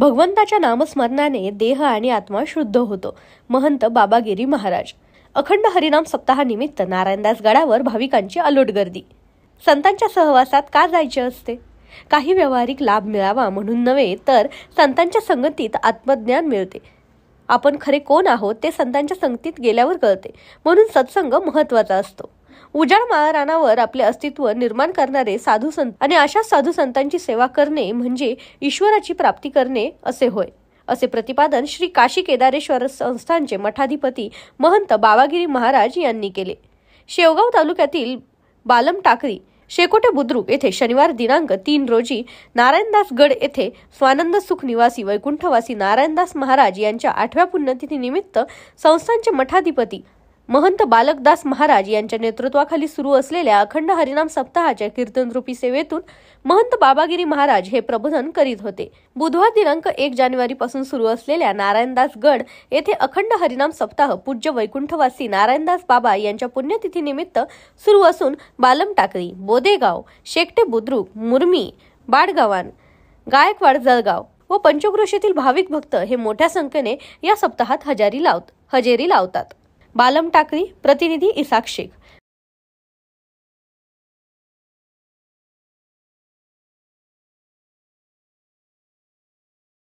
भगवंताच्या नामस्मरणाने देह आणि आत्मा शुद्ध होतो. महंत बाबागिरी महाराज. अखंड हरिनाम सप्ताहानिमित्त नारायणदास गडावर भाविकांची अलोट गर्दी. संतांच्या सहवासात का जायचे असते? काही व्यावहारिक लाभ मिळावा म्हणून नव्हे, तर संतांच्या संगतीत आत्मज्ञान मिळते. आपण खरे कोण आहोत ते संतांच्या संगतीत गेल्यावर कळते. म्हणून सत्संग महत्वाचा असतो. उजाड माळरानावर आपले अस्तित्व निर्माण करणारे साधू संत आणि अशा साधू संतांची सेवा करणे म्हणजे ईश्वराची प्राप्ती करणे असे होय, असे प्रतिपादन श्री काशी केदारेश्वर संस्थानचे मठाधिपती महंत बाबागिरी महाराज यांनी केले. शेवगाव तालुक्यातील बालम टाकळी शेकोटे बुद्रुक येथे शनिवार दिनांक 3 रोजी नारायणदास गड येथे स्वानंद सुख निवासी वैकुंठवासी नारायणदास महाराज यांच्या 8व्या पुण्यतिथी निमित्त संस्थानचे मठाधिपती महंत बालकदास महाराज यांच्या नेतृत्वाखाली सुरू असलेल्या अखंड हरिनाम सप्ताहाच्या कीर्तनरूपी सेवेतून महंत बाबागिरी महाराज हे प्रबोधन करीत होते. बुधवार दिनांक 1 जानेवारी पासून सुरू असलेल्या नारायणदास गड येथे अखंड हरिनाम सप्ताह पूज्य वैकुंठवासी नारायणदास बाबा यांच्या पुण्यतिथी निमित्त सुरू असून बालम टाकळी, बोदेगाव, शेकटे बुद्रुक, मुरमी, बाडगावान, गायकवाड जळगाव व पंचक्रोशीतील भाविक भक्त हे मोठ्या संख्येने या सप्ताहात हजेरी लावतात. बालम टाकळी, प्रतिनिधी इसाक शेख.